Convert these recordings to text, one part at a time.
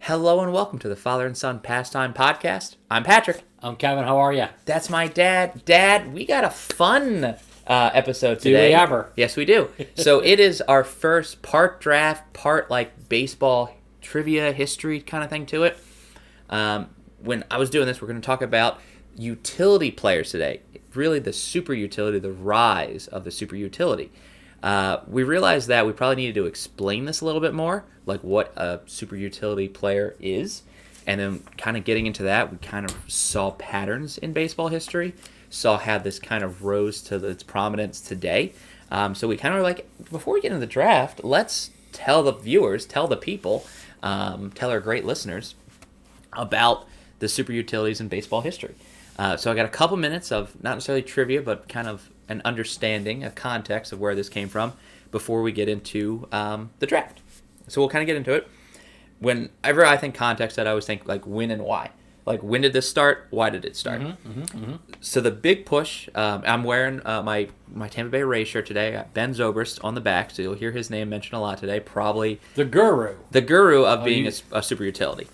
Hello and welcome to the Father and Son Pastime Podcast. I'm Patrick. I'm Cavan. How are you? That's my dad. Dad, we got a fun episode today. Do we ever? Yes, we do. So it is our first part draft, part like baseball trivia history kind of thing to it. When I was doing this, we're going to talk about utility players today. Really the super utility, the rise of the super utility. We realized that we probably needed to explain this a little bit more, like what a super utility player is. And then kind of getting into that, we kind of saw patterns in baseball history, saw how this kind of rose to its prominence today. So we kind of were like, before we get into the draft, let's tell the viewers, tell the people, tell our great listeners about the super utilities in baseball history. So I got a couple minutes of not necessarily trivia, but kind of an understanding, a context of where this came from before we get into the draft. So we'll kind of get into it. Whenever I think context, I always think like when and why. Like when did this start? Why did it start? So the big push, I'm wearing my Tampa Bay Rays shirt today. I got Ben Zobrist on the back, so you'll hear his name mentioned a lot today. Probably the guru of being a super utility.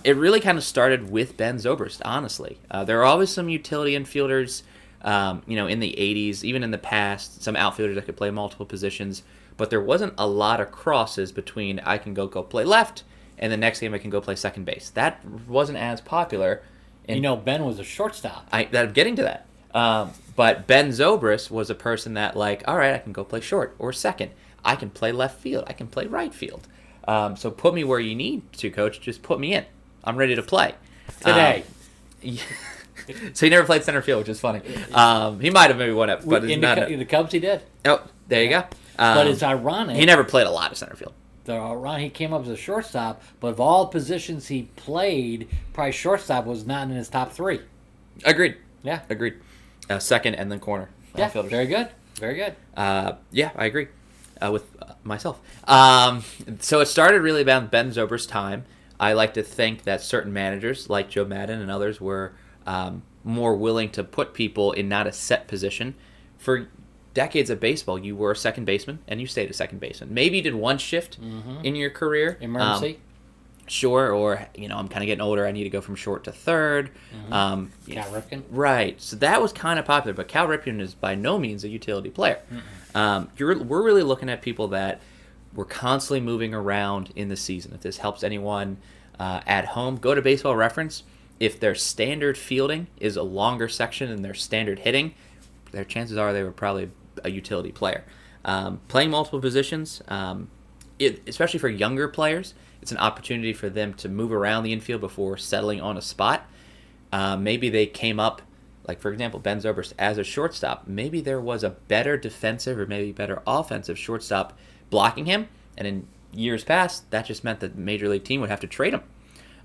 It really kind of started with Ben Zobrist, honestly. There are always some utility infielders, in the 80s, even in the past, some outfielders that could play multiple positions, but there wasn't a lot of crosses between I can go play left, and the next game I can go play second base. That wasn't as popular. Ben was a shortstop. I'm getting to that. But Ben Zobrist was a person that, like, all right, I can go play short or second. I can play left field. I can play right field. So put me where you need to, coach. Just put me in. I'm ready to play. Today. So he never played center field, which is funny. He might have maybe won it, but in the Cubs he did. Oh, there you go. But it's ironic. He never played a lot of center field. He came up as a shortstop, but of all positions he played, probably shortstop was not in his top three. Agreed. Yeah. Agreed. Second and then corner. Yeah, very good. Very good. Yeah, I agree with myself. So it started really about Ben Zobrist's time. I like to think that certain managers, like Joe Madden and others, were more willing to put people in not a set position. For decades of baseball, you were a second baseman, and you stayed a second baseman. Maybe you did one shift in your career. Emergency. Sure, or, I'm kind of getting older, I need to go from short to third. Cal Ripken. Right, so that was kind of popular, but Cal Ripken is by no means a utility player. We're really looking at people that were constantly moving around in the season. If this helps anyone at home, go to Baseball Reference. If their standard fielding is a longer section than their standard hitting, their chances are they were probably a utility player. Playing multiple positions, especially for younger players, it's an opportunity for them to move around the infield before settling on a spot. Maybe they came up, like for example, Ben Zobrist as a shortstop. Maybe there was a better defensive or maybe better offensive shortstop blocking him, and in years past, that just meant that the Major League team would have to trade him.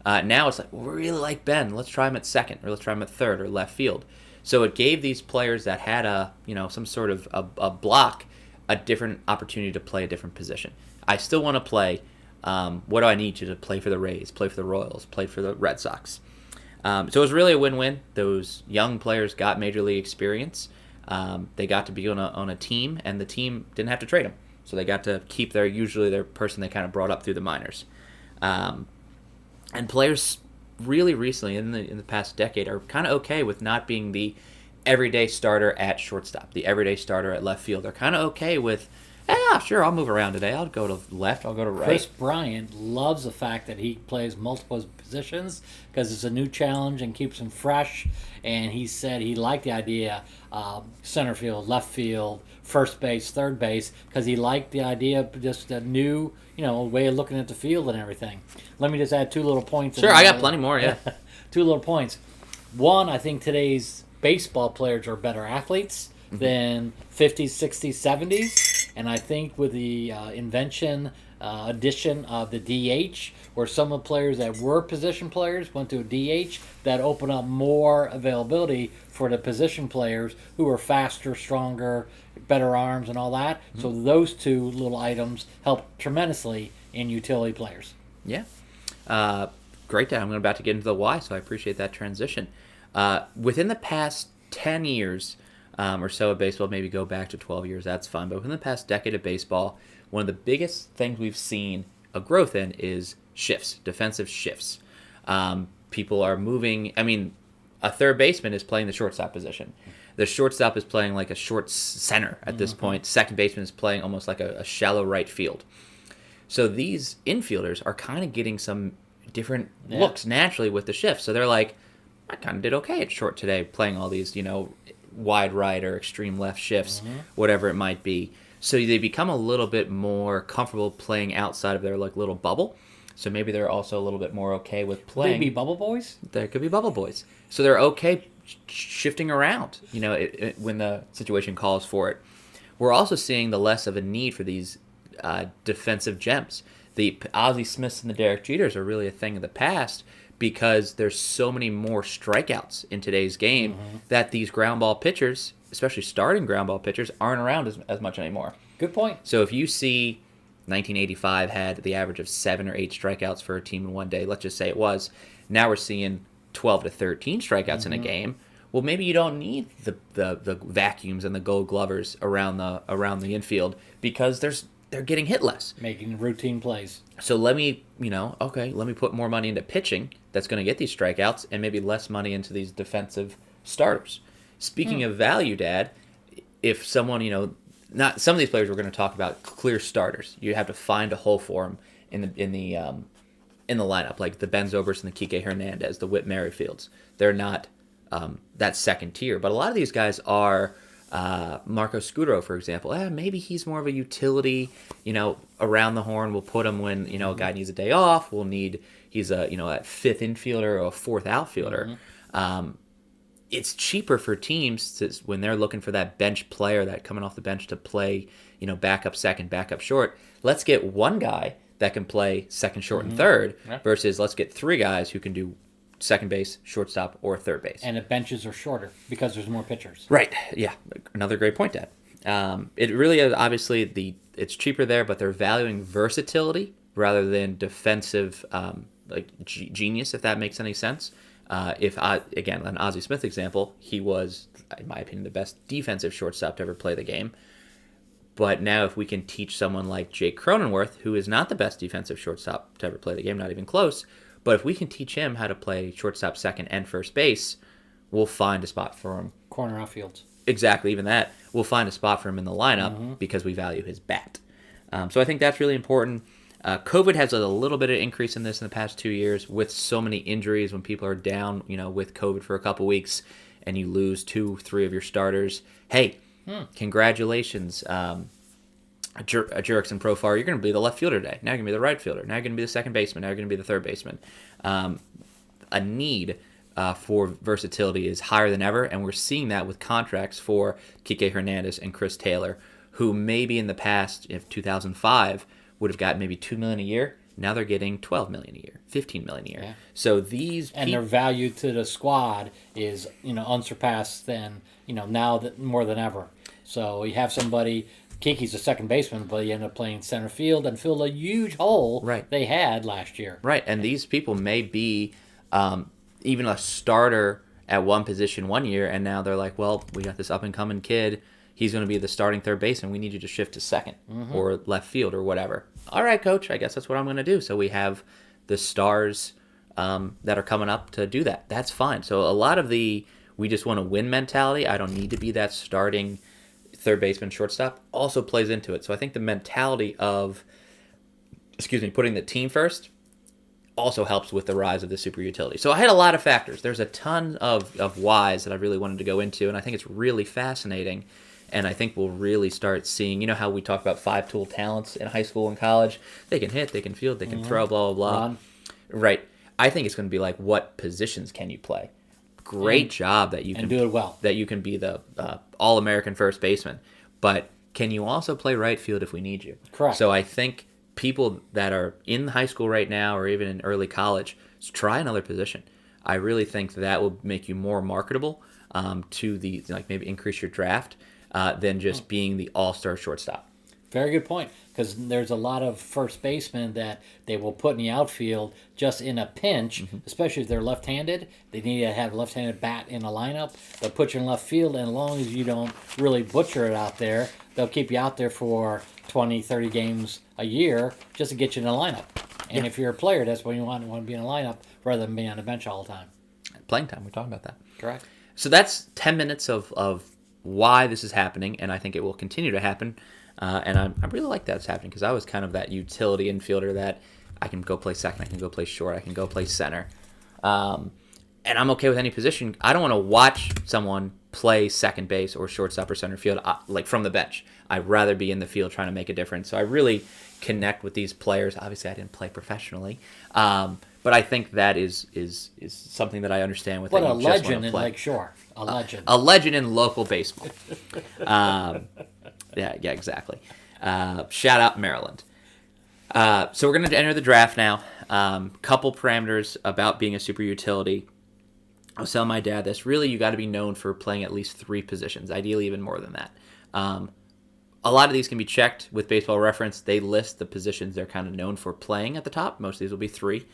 Now it's like, well, we really like Ben. Let's try him at second, or let's try him at third or left field. So it gave these players that had some sort of a block a different opportunity to play a different position. I still want to play. What do I need to play for the Rays, play for the Royals, play for the Red Sox? So it was really a win-win. Those young players got Major League experience. They got to be on a team, and the team didn't have to trade them. So they got to keep their person they kind of brought up through the minors. And players really recently, in the past decade, are kind of okay with not being the everyday starter at shortstop, the everyday starter at left field. They're kind of okay with, sure, I'll move around today. I'll go to left, I'll go to right. Kris Bryant loves the fact that he plays multiple positions because it's a new challenge and keeps him fresh. And he said he liked the idea center field, left field, first base, third base, because he liked the idea of just a new way of looking at the field and everything. Let me just add two little points. Sure, I got plenty more, yeah. Two little points. One, I think today's baseball players are better athletes than 50s, 60s, 70s. And I think with the addition of the DH, where some of the players that were position players went to a DH, that opened up more availability for the position players who are faster, stronger, better arms and all that. So those two little items help tremendously in utility players. Yeah. Great. I'm about to get into the why, so I appreciate that transition. Within the past 10 years or so of baseball, maybe go back to 12 years, that's fine. But within the past decade of baseball, one of the biggest things we've seen a growth in is shifts, defensive shifts. People are moving. I mean, a third baseman is playing the shortstop position. The shortstop is playing like a short center at this point. Second baseman is playing almost like a shallow right field. So these infielders are kind of getting some different looks naturally with the shifts. So they're like, I kind of did okay at short today, playing all these, wide right or extreme left shifts, whatever it might be. So they become a little bit more comfortable playing outside of their like little bubble. So maybe they're also a little bit more okay with playing. Could they be bubble boys? There could be bubble boys. So they're okay shifting around, when the situation calls for it. We're also seeing the less of a need for these defensive gems. The Ozzie Smiths and the Derek Jeters are really a thing of the past because there's so many more strikeouts in today's game that these ground ball pitchers, especially starting ground ball pitchers, aren't around as much anymore. Good point. So if you see 1985 had the average of 7 or 8 strikeouts for a team in one day, let's just say it was. Now we're seeing 12 to 13 strikeouts in a game. Well, maybe you don't need the vacuums and the Gold Glovers around the infield because they're getting hit less, making routine plays. So let me put more money into pitching that's going to get these strikeouts, and maybe less money into these defensive starters. Speaking of value, Dad, if someone not some of these players we're going to talk about clear starters, you have to find a hole for them in the lineup, like the Ben Zobrist and the Kike Hernandez, the Whit Merrifields. They're not that second tier, but a lot of these guys are. Marco Scudero, for example, maybe he's more of a utility, around the horn. We'll put him when, a guy needs a day off. He's a fifth infielder or a fourth outfielder. It's cheaper for teams when they're looking for that bench player that coming off the bench to play, backup second, backup short. Let's get one guy that can play second, short, and third versus let's get 3 guys who can do second base, shortstop, or third base. And the benches are shorter because there's more pitchers. Right. Yeah. Another great point, Dad. It really is obviously it's cheaper there, but they're valuing versatility rather than defensive genius, if that makes any sense. Again, an Ozzie Smith example, he was, in my opinion, the best defensive shortstop to ever play the game. But now if we can teach someone like Jake Cronenworth, who is not the best defensive shortstop to ever play the game, not even close, but if we can teach him how to play shortstop, second, and first base, we'll find a spot for him. Corner outfields. Exactly, even that. We'll find a spot for him in the lineup because we value his bat. So I think that's really important. COVID has a little bit of increase in this in the past 2 years with so many injuries when people are down, with COVID for a couple weeks and you lose 2-3 of your starters. Hey, congratulations. Jurickson Profar, you're going to be the left fielder today. Now you're going to be the right fielder. Now you're going to be the second baseman. Now you're going to be the third baseman. A need for versatility is higher than ever, and we're seeing that with contracts for Kike Hernandez and Chris Taylor, who maybe in the past, if 2005, would have gotten maybe $2 million a year. Now they're getting $12 million a year, $15 million a year. Yeah. So their value to the squad is unsurpassed than now that more than ever. So you have somebody. Kiki's a second baseman, but he ended up playing center field and filled a huge hole they had last year. Right, and these people may be even a starter at one position one year, and now they're like, well, we got this up-and-coming kid. He's going to be the starting third baseman. We need you to shift to second or left field or whatever. All right, coach, I guess that's what I'm going to do. So we have the stars that are coming up to do that. That's fine. So a lot of we just want to win mentality. I don't need to be that starting third baseman, shortstop, also plays into it. So I think the mentality of, putting the team first also helps with the rise of the super utility. So I had a lot of factors. There's a ton of whys that I really wanted to go into, and I think it's really fascinating. And I think we'll really start seeing, how we talk about 5-tool talents in high school and college. They can hit, they can field, they can throw, blah, blah, blah. Run. Right. I think it's going to be like, what positions can you play? Great job that you can do it well. That you can be the All-American first baseman, but can you also play right field if we need you? Correct. So I think people that are in high school right now or even in early college, try another position. I really think that will make you more marketable to maybe increase your draft than just being the all-star shortstop. Very good point. Because there's a lot of first basemen that they will put in the outfield just in a pinch, especially if they're left-handed. They need to have a left-handed bat in the lineup. They'll put you in left field, and as long as you don't really butcher it out there, they'll keep you out there for 20, 30 games a year just to get you in the lineup. And if you're a player, that's what you want to be in the lineup rather than being on the bench all the time. Playing time, we're talking about that. Correct. So that's 10 minutes of why this is happening, and I think it will continue to happen. And I really like that it's happening because I was kind of that utility infielder that I can go play second, I can go play short, I can go play center. And I'm okay with any position. I don't want to watch someone play second base or shortstop or center field like from the bench. I'd rather be in the field trying to make a difference. So I really connect with these players. Obviously, I didn't play professionally. But I think that is something that I understand with. What a legend in Lakeshore. A legend. A legend in local baseball. Yeah, exactly. Shout out Maryland. So we're going to enter the draft now. Couple parameters about being a super utility. I was telling my dad this. Really, you got to be known for playing at least 3 positions, ideally even more than that. A lot of these can be checked with Baseball Reference. They list the positions they're kind of known for playing at the top. Most of these will be 3.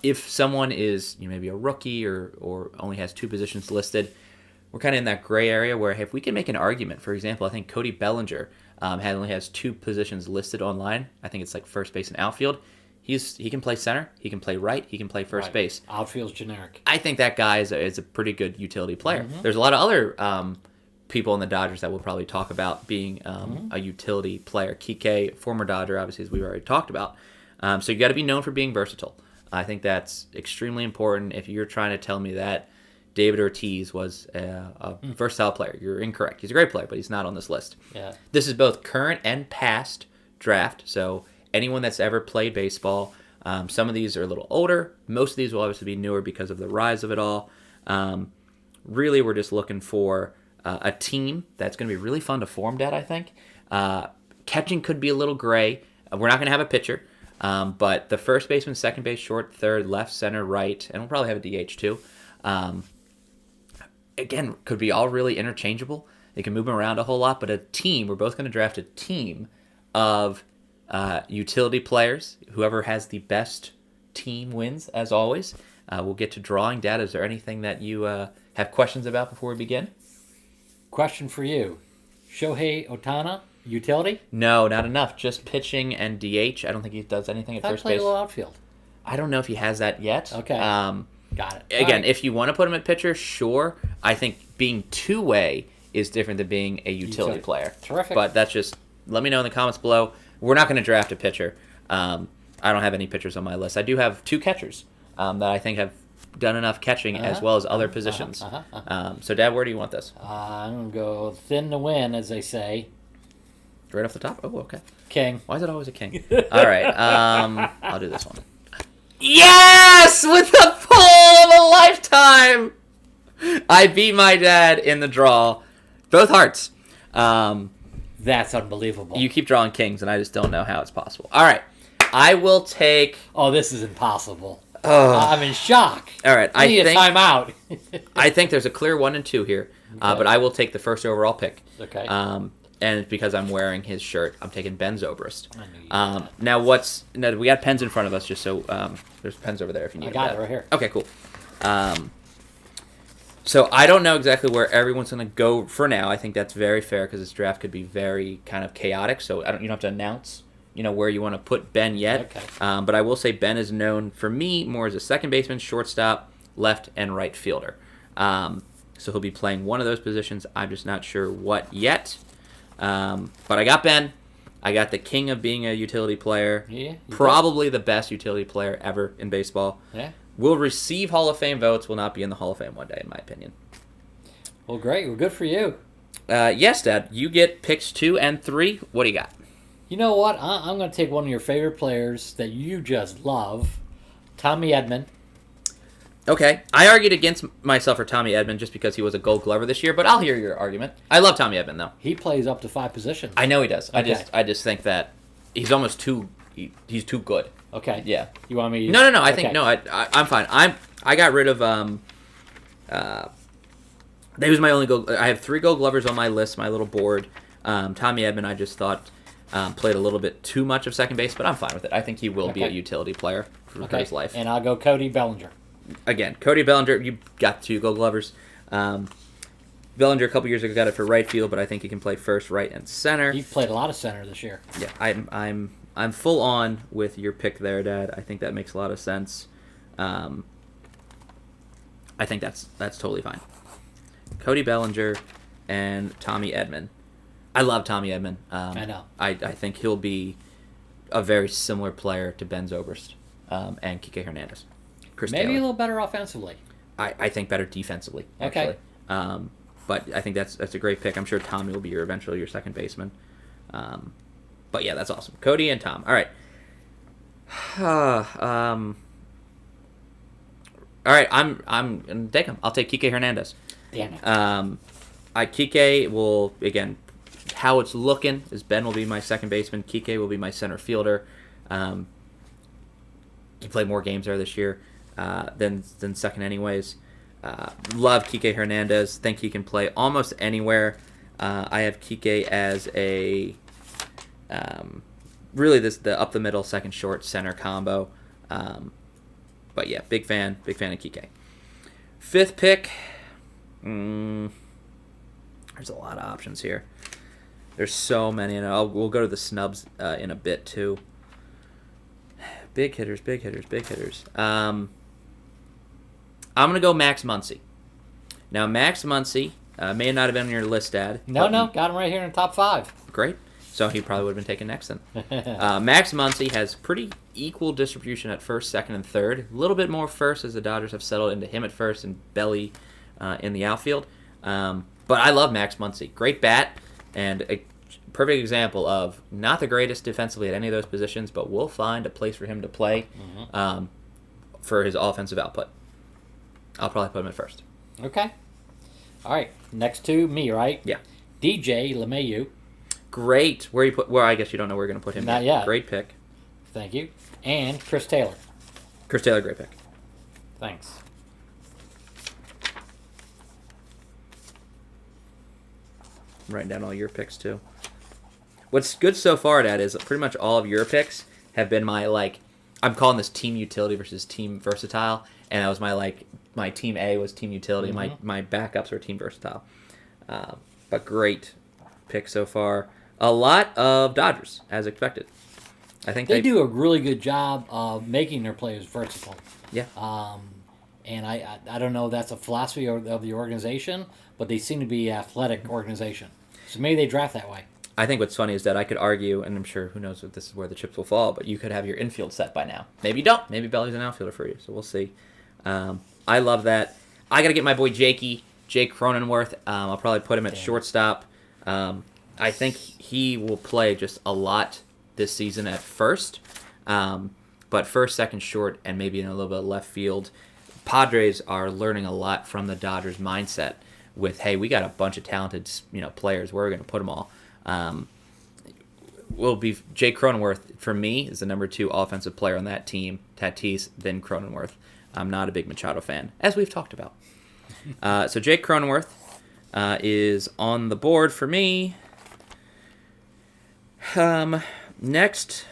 If someone is maybe a rookie or only has 2 positions listed, we're kind of in that gray area where if we can make an argument, for example, I think Cody Bellinger only has 2 positions listed online. I think it's like first base and outfield. He can play center, he can play right, he can play first base. Outfield's generic. I think that guy is a pretty good utility player. Mm-hmm. There's a lot of other people in the Dodgers that we'll probably talk about being a utility player. Kike, former Dodger, obviously, as we've already talked about. So you got to be known for being versatile. I think that's extremely important. If you're trying to tell me that David Ortiz was a versatile player, you're incorrect. He's a great player, but he's not on this list. Yeah. This is both current and past draft, so anyone that's ever played baseball. Some of these are a little older. Most of these will obviously be newer because of the rise of it all. Really, we're just looking for a team that's going to be really fun to form, Dad, I think. Catching could be a little gray. We're not going to have a pitcher. But the first baseman, second base, short, third, left, center, right, and we'll probably have a DH too. Again, could be all really interchangeable. They can move them around a whole lot, but a team, we're both going to draft a team of utility players. Whoever has the best team wins, as always. We'll get to drawing. Dad, is there anything that you have questions about before we begin? Question for you. Shohei Ohtani, utility? No, not enough. Just pitching and DH. I don't think he does anything at first base. I played a little outfield. I don't know if he has that yet. Okay. Got it. Again, if you want to put him at pitcher, sure. I think being two-way is different than being a utility player. Terrific. But that's just, let me know in the comments below. We're not going to draft a pitcher. I don't have any pitchers on my list. I do have 2 catchers that I think have done enough catching as well as other positions. So, Dad, where do you want this? I'm going to go thin to win, as they say. Right off the top? Oh, okay. King. Why is it always a king? All right. I'll do this one. Yes! With the pull of a lifetime! I beat my dad in the draw. Both hearts. That's unbelievable. You keep drawing kings, and I just don't know how it's possible. All right. I will take... Oh, this is impossible. I'm in shock. All right. I need a timeout. I think there's a clear 1 and 2 here, but I will take the first overall pick. Okay. And it's because I'm wearing his shirt. I'm taking Ben Zobrist. I knew you did that. Now, we got pens in front of us, just so there's pens over there if you need I got it right here. Okay, cool. So I don't know exactly where everyone's going to go for now. I think that's very fair because this draft could be very kind of chaotic. So you don't have to announce, where you want to put Ben yet. Okay. But I will say Ben is known for me more as a second baseman, shortstop, left, and right fielder. So he'll be playing one of those positions. I'm just not sure what yet. But I got Ben. I got the king of being a utility player. Yeah. Probably the best utility player ever in baseball. Yeah. Will receive Hall of Fame votes. Will not be in the Hall of Fame one day, in my opinion. Well, great. Well, good for you. Yes, Dad. You get picks 2 and 3. What do you got? You know what? I'm going to take one of your favorite players that you just love, Tommy Edman. Okay. I argued against myself for Tommy Edman just because he was a Gold Glover this year, but I'll hear your argument. I love Tommy Edman, though. He plays up to 5 positions. I know he does. Okay. I just think that he's almost too he's too good. Okay. Yeah. You want me? No. I okay. think no. I'm fine. I got rid of He was my only Gold. I have 3 Gold Glovers on my list, my little board. Tommy Edman, I just thought Played a little bit too much of second base, but I'm fine with it. I think he will be a utility player for his life. And I'll go Cody Bellinger. Again, Cody Bellinger, you got 2 Gold Glovers. Bellinger a couple years ago got it for right field, but I think he can play first, right, and center. He played a lot of center this year. Yeah, I'm full on with your pick there, Dad. I think that makes a lot of sense. I think that's totally fine. Cody Bellinger and Tommy Edman. I love Tommy Edman. I know. I think he'll be a very similar player to Ben Zobrist and Kike Hernandez. Chris Maybe Taylor. a little better offensively. I think better defensively, actually. Okay. But I think that's a great pick. I'm sure Tommy will be eventually your second baseman. But yeah, that's awesome. Cody and Tom. All right. All right, I'm gonna take him. I'll take Kike Hernandez. Damn it. Kike will, again, how it's looking is Ben will be my second baseman. Kike will be my center fielder. He played more games there this year than second anyways. Love Kike Hernandez. Think he can play almost anywhere. I have Kike as a really the up the middle, second short, center combo. But yeah, big fan of Kike. 5th pick. There's a lot of options here. There's so many, and we'll go to the snubs in a bit too. Big hitters. I'm gonna go Max Muncy. Now Max Muncy may not have been on your list, Dad. No, got him right here in the top 5. Great. So he probably would have been taken next then. Max Muncy has pretty equal distribution at first, second, and third. A little bit more first as the Dodgers have settled into him at first and Belly in the outfield. But I love Max Muncy. Great bat and a perfect example of not the greatest defensively at any of those positions, but we'll find a place for him to play for his offensive output. I'll probably put him at first. Okay. All right. Next to me, right? Yeah. DJ Le Mayhew. Great. Where I guess you don't know where you're going to put him. Not yet. Great pick. Thank you. And Chris Taylor. Chris Taylor, great pick. Thanks. I'm writing down all your picks too. What's good so far, Dad, is pretty much all of your picks have been my, I'm calling this team utility versus team versatile, and that was my team A was team utility, my backups were team versatile. But great pick so far. A lot of Dodgers, as expected. I think they do a really good job of making their players versatile. Yeah. And I don't know if that's a philosophy of the organization, but they seem to be an athletic organization. So maybe they draft that way. I think what's funny is that I could argue, and I'm sure who knows if this is where the chips will fall, but you could have your infield set by now. Maybe you don't. Maybe Belly's an outfielder for you, so we'll see. I love that. I got to get my boy Jake Cronenworth. I'll probably put him at shortstop. I think he will play just a lot this season at first, but first, second, short, and maybe in a little bit of left field. Padres are learning a lot from the Dodgers' mindset with, hey, we got a bunch of talented players. Where are we going to put them all? Will be Jake Cronenworth, for me, is the number 2 offensive player on that team. Tatis, then Cronenworth. I'm not a big Machado fan, as we've talked about. So Jake Cronenworth is on the board for me. Next,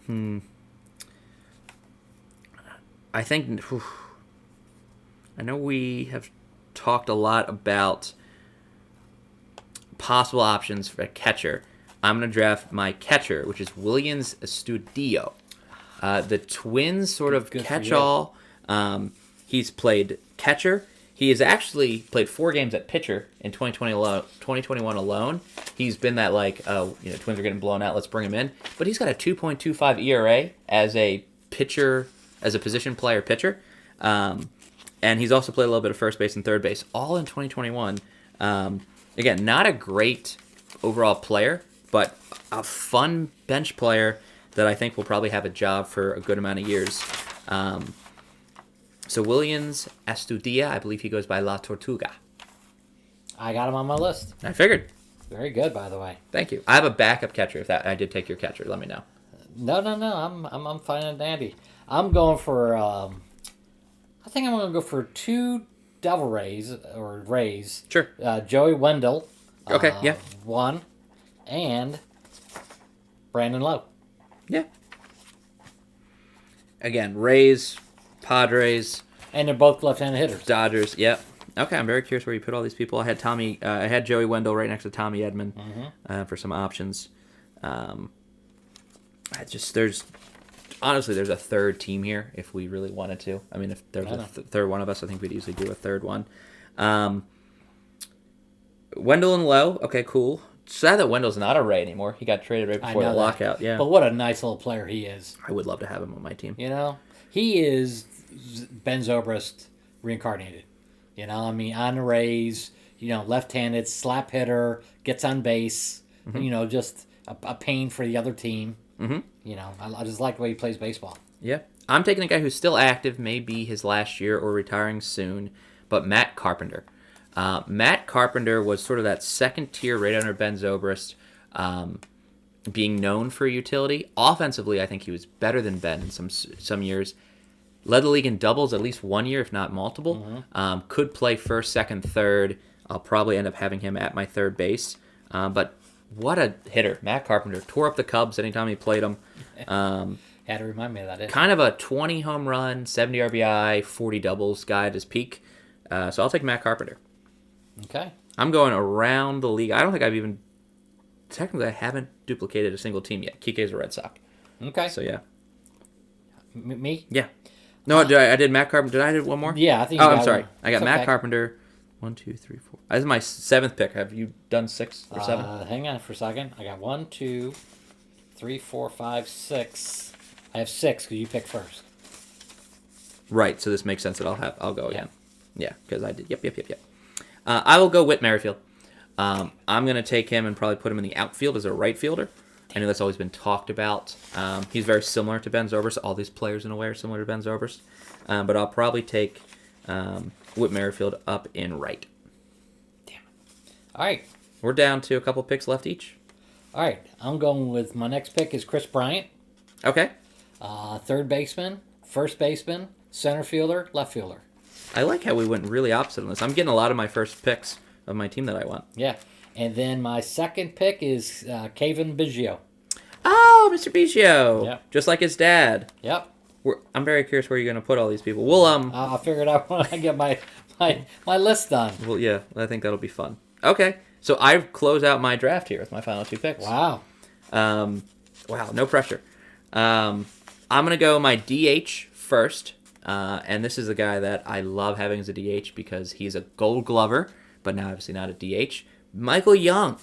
I think I know we have talked a lot about possible options for a catcher. I'm going to draft my catcher, which is Willians Astudillo. The Twins sort of catch-all. He's played catcher. He has actually played 4 games at pitcher in 2021 alone. He's been that Twins are getting blown out, let's bring him in. But he's got a 2.25 ERA as a pitcher, as a position player pitcher. And he's also played a little bit of first base and third base, all in 2021. Again, not a great overall player, but a fun bench player that I think will probably have a job for a good amount of years. So Willians Astudillo, I believe he goes by La Tortuga. I got him on my list. I figured. Very good, by the way. Thank you. I have a backup catcher. If I did take your catcher, let me know. No. I'm fine and dandy. I'm going for. I think I'm going to go for 2 Devil Rays or Rays. Sure. Joey Wendle. Okay. Yeah. 1, and Brandon Lowe. Yeah. Again, Rays, Padres, And they're both left-handed hitters. Dodgers. Yep. Okay, I'm very curious where you put all these people. I had Joey Wendle right next to Tommy Edman for some options. There's a third team here if we really wanted to. I mean, if there's a third one of us, I think we'd easily do a third one. Wendle and Lowe. Okay, cool. Sad that Wendle's not a Ray anymore. He got traded right before the lockout. Yeah, but what a nice little player he is. I would love to have him on my team. You know, he is Ben Zobrist reincarnated. You know, I mean, on the Rays, you know, left-handed, slap hitter, gets on base. You know, just a pain for the other team. You know, I just like the way he plays baseball. Yeah, I'm taking a guy who's still active, may be his last year or retiring soon, but Matt Carpenter. Matt Carpenter was sort of that second tier right under Ben Zobrist, being known for utility. Offensively, I think he was better than Ben in some years. Led the league in doubles at least 1 year, if not multiple. Could play first, second, third. I'll probably end up having him at my third base. But what a hitter. Matt Carpenter tore up the Cubs anytime he played them. Had to remind me of that. Kind of a 20 home run, 70 RBI, 40 doubles guy at his peak. So I'll take Matt Carpenter. Okay. I'm going around the league. I don't think I haven't duplicated a single team yet. Kike's a Red Sox. Okay. So, yeah. Me? Yeah. No, I did Matt Carpenter. Did I do one more? Yeah, I think I'm sorry. one. I got Matt Carpenter. 1, 2, 3, 4. This is my 7th pick. Have you done 6 or 7? Hang on for a second. I got 1, 2, 3, 4, 5, 6. I have 6 because you picked first. Right, so this makes sense that I'll go again. Yeah, because I did. Yep. I will go Whit Merrifield. I'm going to take him and probably put him in the outfield as a right fielder. I know that's always been talked about. He's very similar to Ben Zobrist. All these players in a way are similar to Ben Zobrist. But I'll probably take Whit Merrifield up in right. Damn it. All right. We're down to a couple picks left each. All right. I'm going with my next pick is Kris Bryant. Okay. Third baseman, first baseman, center fielder, left fielder. I like how we went really opposite on this. I'm getting a lot of my first picks of my team that I want. Yeah. And then my second pick is Cavan Biggio. Oh, Mr. Biggio. Yep. Just like his dad. Yep. I'm very curious where you're going to put all these people. We'll I'll figure it out when I get my list done. Well, yeah, I think that'll be fun. Okay, so I close out my draft here with my final 2 picks. Wow. Wow, no pressure. I'm going to go my DH first, and this is a guy that I love having as a DH because he's a Gold Glover, but now obviously not a DH. Michael Young.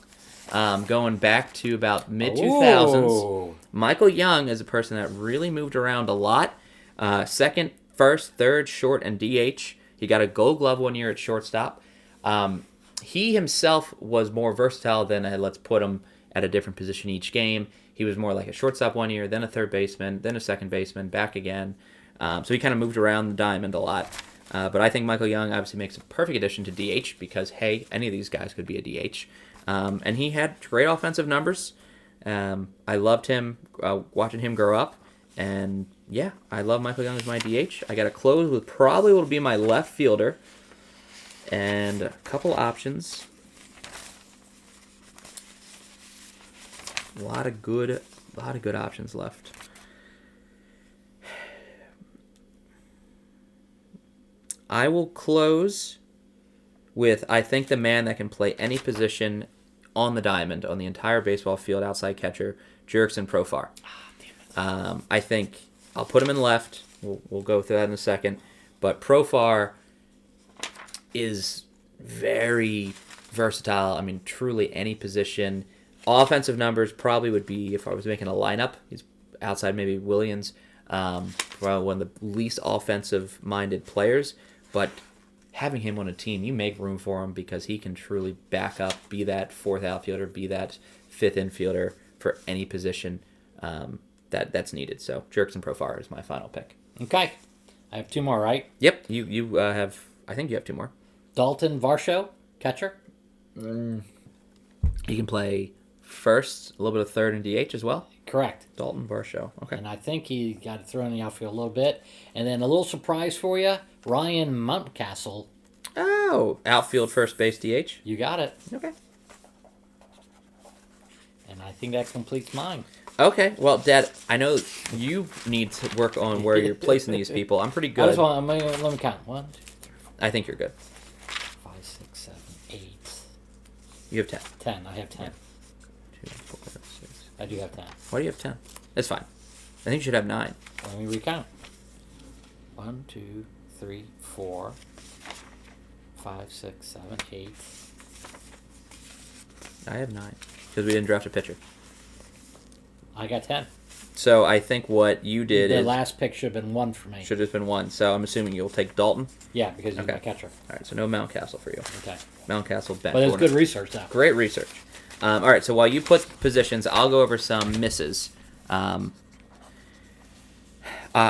Going back to about mid-2000s. Ooh. Michael Young is a person that really moved around a lot. Second, first, third, short, and DH. He got a Gold Glove 1 year at shortstop. He himself was more versatile than let's put him at a different position each game. He was more like a shortstop 1 year, then a third baseman, then a second baseman, back again. So he kind of moved around the diamond a lot. But I think Michael Young obviously makes a perfect addition to DH because, hey, any of these guys could be a DH. And he had great offensive numbers. I loved him, watching him grow up. And, yeah, I love Michael Young as my DH. I got to close with probably what will be my left fielder. And a couple options. A lot of good options left. I will close with, I think, the man that can play any position on the diamond, on the entire baseball field, outside catcher, Jurickson Profar. I think I'll put him in left. We'll go through that in a second. But Profar is very versatile. I mean, truly any position. Offensive numbers probably would be, if I was making a lineup, he's outside maybe Willians, probably one of the least offensive-minded players. But having him on a team, you make room for him because he can truly back up, be that fourth outfielder, be that fifth infielder for any position that's needed. So Jurickson Profar is my final pick. Okay. I have 2 more, right? Yep. You have, I think you have 2 more. Dalton Varsho, catcher. He can play first, a little bit of third and DH as well. Correct. Dalton Varsho. Okay. And I think he got to throw in the outfield a little bit. And then a little surprise for you, Ryan Mountcastle. Oh, outfield, first base, DH. You got it. Okay. And I think that completes mine. Okay, well, Dad, I know you need to work on where you're placing these people. I'm pretty good. Let me count. 1, 2, 3, 4, I think you're good. 5, 6, 7, 8. You have 10. 10. I have 10. 2, 4, 6. I do have 10. Why do you have 10? It's fine. I think you should have 9. Let me recount. 1, 2, 3, 4, 5, 6, 7, 8. I have 9 because we didn't draft a pitcher. I got 10. So I think what you did The is last pick should have been 1 for me. should have been 1. So I'm assuming you'll take Dalton. Yeah, because you're Okay. my catcher. All right, so no Mountcastle for you. Okay. Mountcastle bench. But it's good research, though. Great research. All right, so while you put positions, I'll go over some misses. I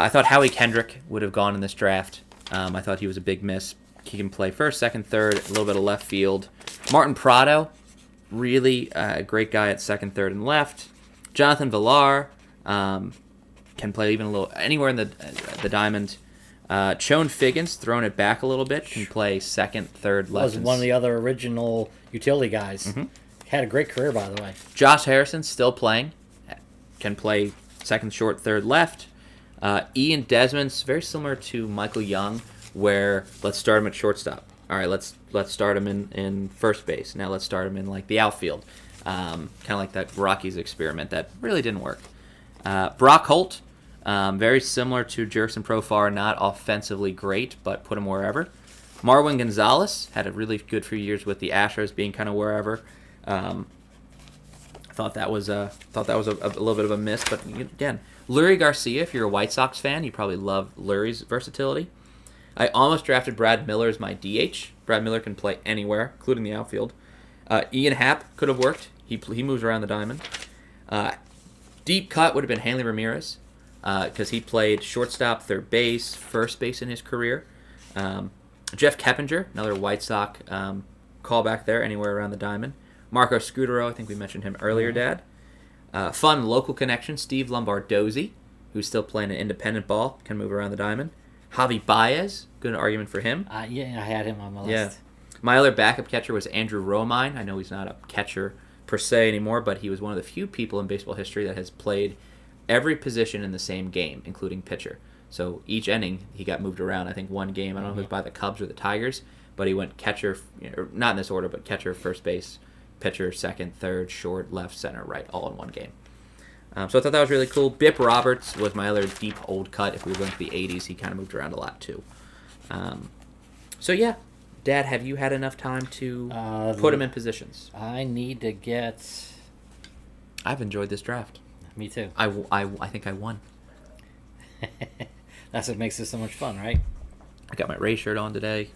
thought Howie Kendrick would have gone in this draft. I thought he was a big miss. He can play first, second, third, a little bit of left field. Martin Prado, really a great guy at second, third, and left. Jonathan Villar can play even a little anywhere in the diamond. Chone Figgins, throwing it back a little bit, can play second, third, left. Was one of the other original utility guys. Mm-hmm. Had a great career, by the way. Josh Harrison still playing, can play second, short, third, left. Ian Desmond's very similar to Michael Young, where let's start him at shortstop. All right, let's start him in first base. Now let's start him in like the outfield, kind of like that Rockies experiment that really didn't work. Brock Holt, very similar to Jurickson Profar, not offensively great, but put him wherever. Marwin Gonzalez had a really good few years with the Astros, being kind of wherever. Thought that was a little bit of a miss, but again, Lurie Garcia. If you're a White Sox fan, you probably love Lurie's versatility. I almost drafted Brad Miller as my DH. Brad Miller can play anywhere, including the outfield. Ian Happ could have worked. He moves around the diamond. Deep cut would have been Hanley Ramirez because he played shortstop, third base, first base in his career. Jeff Keppinger, another White Sox callback there, anywhere around the diamond. Marco Scudero, I think we mentioned him earlier, Dad. Fun local connection, Steve Lombardozzi, who's still playing an independent ball, can move around the diamond. Javi Baez, good argument for him. Yeah, I had him on my list. Yeah. My other backup catcher was Andrew Romine. I know he's not a catcher per se anymore, but he was one of the few people in baseball history that has played every position in the same game, including pitcher. So each inning, he got moved around. I think one game, I don't know if it was by the Cubs or the Tigers, but he went catcher, not in this order, but catcher, first base, pitcher, second, third, short, left, center, right, all in one game. So I thought that was really cool. Bip Roberts was my other deep old cut. If we went to the 80s, he kind of moved around a lot too. So yeah, Dad, have you had enough time to put him in positions? I need to get... I've enjoyed this draft. Me too. I think I won. That's what makes it so much fun, right? I got my Ray shirt on today.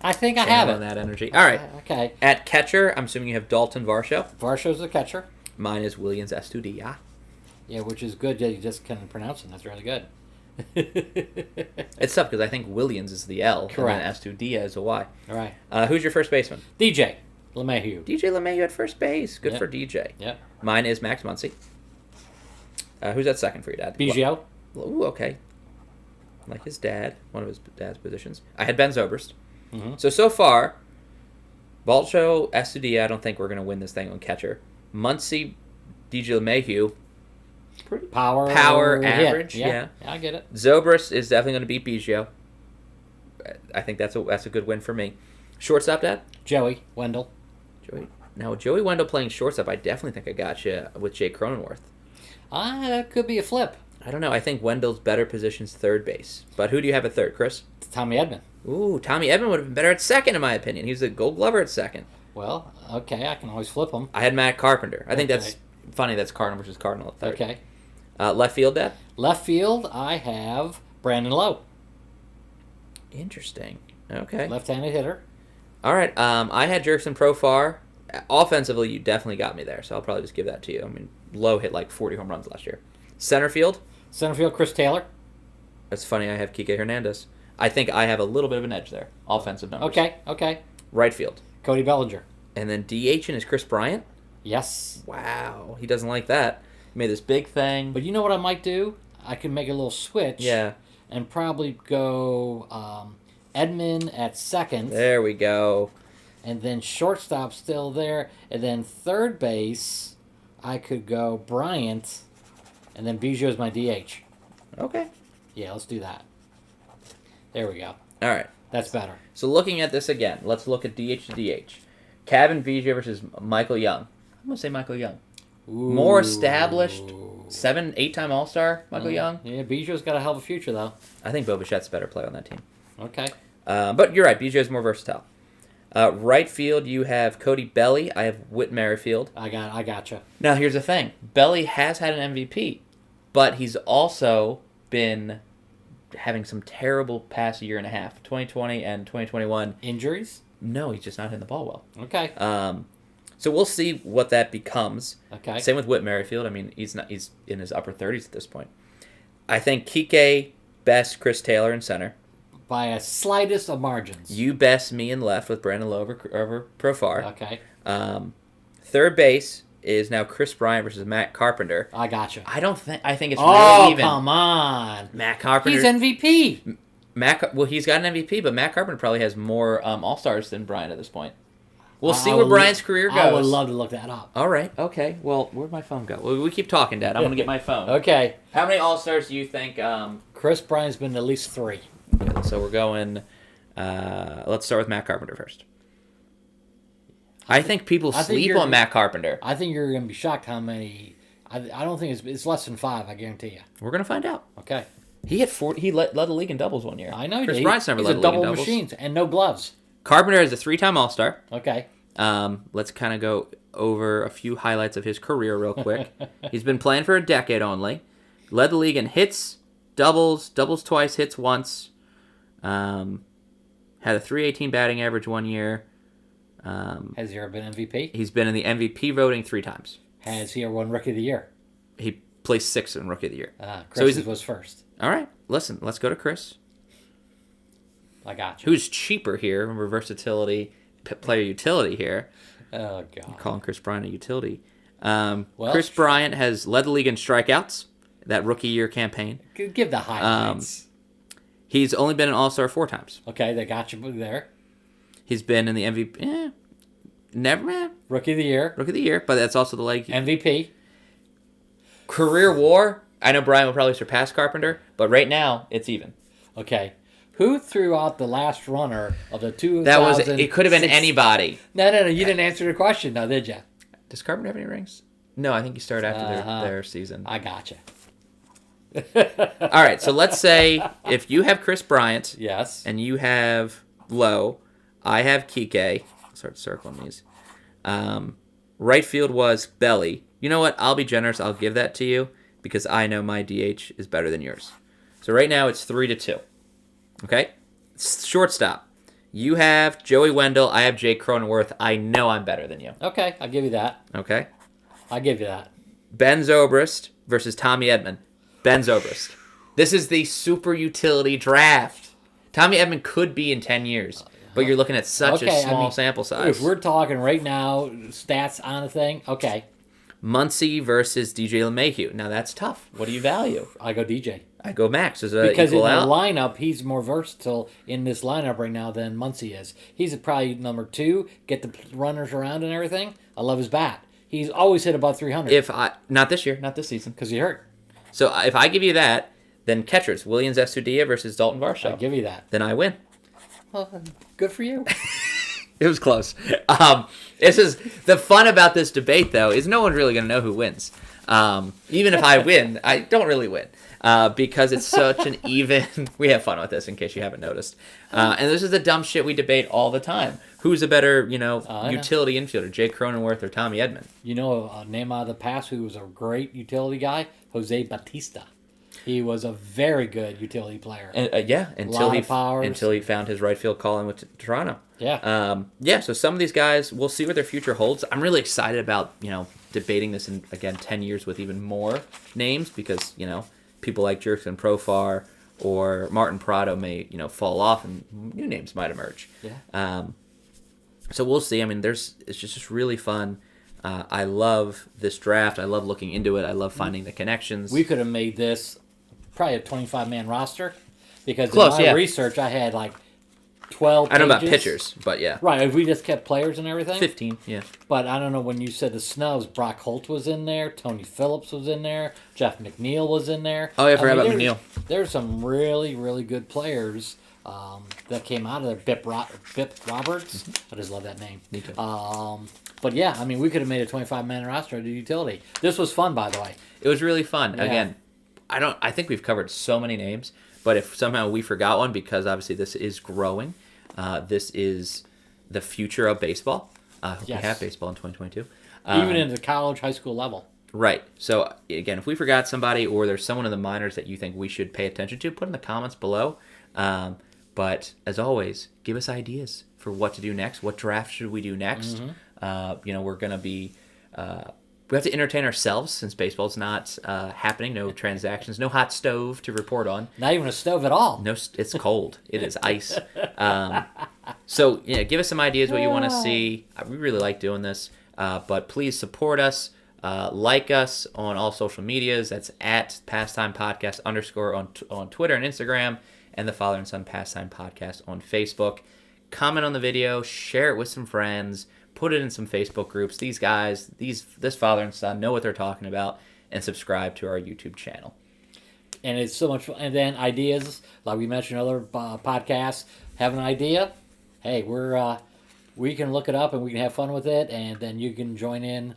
I think I have it. That energy. All right. Okay. At catcher, I'm assuming you have Dalton Varsho. Varsho's the catcher. Mine is Willians Astudillo. Yeah, which is good. You just can pronounce it. That's really good. It's tough because I think Willians is the L. Correct. And then Astudillo is a Y. All right. Who's your first baseman? DJ Le Mayhew. DJ Le Mayhew at first base. Good Yep. for DJ. Yep. Mine is Max Muncy. Who's that second for your dad? Biggio. Ooh, okay. Like his dad, one of his dad's positions. I had Ben Zobrist. Mm-hmm. So far, Varsho, Astudillo, I don't think we're going to win this thing on catcher. Muncie, DJ Le Mayhew, pretty Power average, Yeah. yeah. I get it. Zobrist is definitely going to beat Biggio. I think that's a good win for me. Shortstop, Dad? Joey Wendle. Now, Joey Wendle playing shortstop, I definitely think I got you with Jay Cronenworth. That could be a flip. I don't know. I think Wendell's better position's third base. But who do you have at third, Chris? Tommy Edman. Ooh, Tommy Edmund would have been better at second, in my opinion. He was a Gold Glover at second. Well, okay, I can always flip him. I had Matt Carpenter. I think Okay. that's funny. That's Cardinal versus Cardinal at third. Okay. Left field, Dad? Left field, I have Brandon Lowe. Interesting. Okay. Left-handed hitter. All right. I had Jurickson Profar. Offensively, you definitely got me there, so I'll probably just give that to you. I mean, Lowe hit like 40 home runs last year. Center field? Center field, Chris Taylor. That's funny. I have Kike Hernandez. I think I have a little bit of an edge there. Offensive numbers. Okay. Right field. Cody Bellinger. And then DH is Kris Bryant? Yes. Wow. He doesn't like that. He made this big thing. But you know what I might do? I can make a little switch. Yeah. And probably go Edmund at second. There we go. And then shortstop still there. And then third base, I could go Bryant, and then Biggio is my DH. Okay. Yeah, let's do that. There we go. All right. That's better. So looking at this again, let's look at DH to DH. Cavan Biggio versus Michael Young. I'm going to say Michael Young. Ooh. More established, 7, 8-time All-Star Michael Young. Yeah, Biggio's got a hell of a future, though. I think Bo Bichette's a better player on that team. Okay. But you're right, Biggio's more versatile. Right field, you have Cody Belly. I have Whit Merrifield. I gotcha. Now, here's the thing. Belly has had an MVP, but he's also been having some terrible past year and a half. 2020 and 2021. Injuries? No, he's just not hitting the ball well. Okay. So we'll see what that becomes. Okay. Same with Whit Merrifield. I mean, he's in his upper 30s at this point. I think Kike best Chris Taylor in center. By a slightest of margins. You best me in left with Brandon Lowe over Profar. Okay. Third base is now Kris Bryant versus Matt Carpenter. I gotcha. I think it's Oh, really even. come on. Matt Carpenter. He's MVP. Well, he's got an MVP, but Matt Carpenter probably has more All-Stars than Bryant at this point. We'll see where Bryant's career goes. I would love to look that up. All right. Okay. Well, where'd my phone go? Well, we keep talking, Dad. I'm going to get my phone. Okay. How many All-Stars do you think? Kris Bryant's been at least 3. Okay, so we're going... let's start with Matt Carpenter first. I think people sleep on Matt Carpenter. I think you're going to be shocked how many... I don't think it's less than 5, I guarantee you. We're going to find out. Okay. He had 4. He led the league in doubles one year. I know. Kris Bryant's never led the league in doubles. He's a double machine and no gloves. Carpenter is a 3-time All-Star. Okay. Let's kind of go over a few highlights of his career real quick. He's been playing for a decade only. Led the league in hits, doubles twice, hits once. Had a .318 batting average one year. Has he ever been MVP? He's been in the MVP voting 3 times. Has he ever won Rookie of the Year? He placed 6th in Rookie of the Year. Chris was first. All right. Listen, let's go to Kris. I got you. Who's cheaper here? Remember versatility, player utility here. Oh, God. You're calling Kris Bryant a utility. Kris Bryant has led the league in strikeouts, that rookie year campaign. Give the highlights. He's only been an All-Star 4 times. Okay, they got you there. He's been in the MVP. Never. Rookie of the Year. But that's also the league. MVP. Career WAR. I know Brian will probably surpass Carpenter, but right now it's even. Okay. Who threw out the last runner of the 2000? It could have been anybody. No. You didn't answer the question, now, did you? Does Carpenter have any rings? No, I think he started after their season. I gotcha. All right, so let's say if you have Kris Bryant, yes, and you have Lowe, I have Kike. I'll start circling these. Right field was Belly. You know what? I'll be generous. I'll give that to you because I know my DH is better than yours. So right now it's 3-2. Okay? Shortstop. You have Joey Wendle. I have Jake Cronenworth. I know I'm better than you. Okay, I'll give you that. Okay? I'll give you that. Ben Zobrist versus Tommy Edman. Ben Zobrist. This is the super utility draft. Tommy Edman could be in 10 years, but you're looking at such a small sample size. If we're talking right now, stats on a thing, okay. Muncie versus DJ Le Mayhew. Now that's tough. What do you value? I go DJ. I go Max as a because equal in the out. lineup, he's more versatile in this lineup right now than Muncie is. He's probably number 2, get the runners around and everything. I love his bat. He's always hit above 300. Not this year, not this season. Because he hurt. So if I give you that, then catchers, Willians Astudillo versus Dalton Varsho. I'll give you that. Then I win. Well, good for you. It was close. This is the fun about this debate, though, is no one's really going to know who wins. Even if I win, I don't really win because it's such an even. We have fun with this, in case you haven't noticed. And this is the dumb shit we debate all the time. Who's a better, utility infielder, Jake Cronenworth or Tommy Edman? You know a name out of the past who was a great utility guy? Jose Batista. He was a very good utility player. Until he found his right field calling with Toronto. Yeah. So some of these guys, we'll see what their future holds. I'm really excited about, debating this in, again, 10 years with even more names because, people like Jurickson Profar or Martin Prado may, fall off and new names might emerge. Yeah. So we'll see. I mean, it's just really fun. I love this draft. I love looking into it. I love finding the connections. We could have made this probably a 25-man roster because in my research I had like 12 I don't know about pages. pitchers, but yeah. Right, if we just kept players and everything. 15, yeah. But I don't know, when you said the snubs, Brock Holt was in there, Tony Phillips was in there, Jeff McNeil was in there. Oh, yeah, I forgot about McNeil. There's some really, really good players that came out of there. Bip Roberts. I just love that name. Me too. But yeah, I mean, we could have made a 25-man roster at the utility. This was fun, by the way. It was really fun. Yeah. Again, I think we've covered so many names, but if somehow we forgot one, because obviously this is growing, this is the future of baseball. I hope we have baseball in 2022. Even in the college, high school level. Right. So, again, if we forgot somebody or there's someone in the minors that you think we should pay attention to, put in the comments below. But, as always, give us ideas for what to do next. What draft should we do next? We're going to be... we have to entertain ourselves since baseball's not happening. No transactions. No hot stove to report on. Not even a stove at all. No, it's cold. It is ice. So, give us some ideas what you want to see. We really like doing this. But please support us. Like us on all social medias. That's at Pastime Podcast _ on Twitter and Instagram. And the Father and Son Pastime Podcast on Facebook. Comment on the video. Share it with some friends. Put it in some Facebook groups. These guys, this father and son know what they're talking about. And subscribe to our YouTube channel. And it's so much fun. And then ideas, like we mentioned in other podcasts. Have an idea? Hey, we can look it up and we can have fun with it. And then you can join in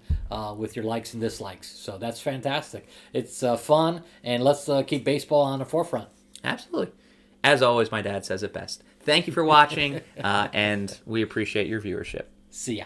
with your likes and dislikes. So that's fantastic. It's fun. And let's keep baseball on the forefront. Absolutely. As always, my dad says it best. Thank you for watching. And we appreciate your viewership. See ya.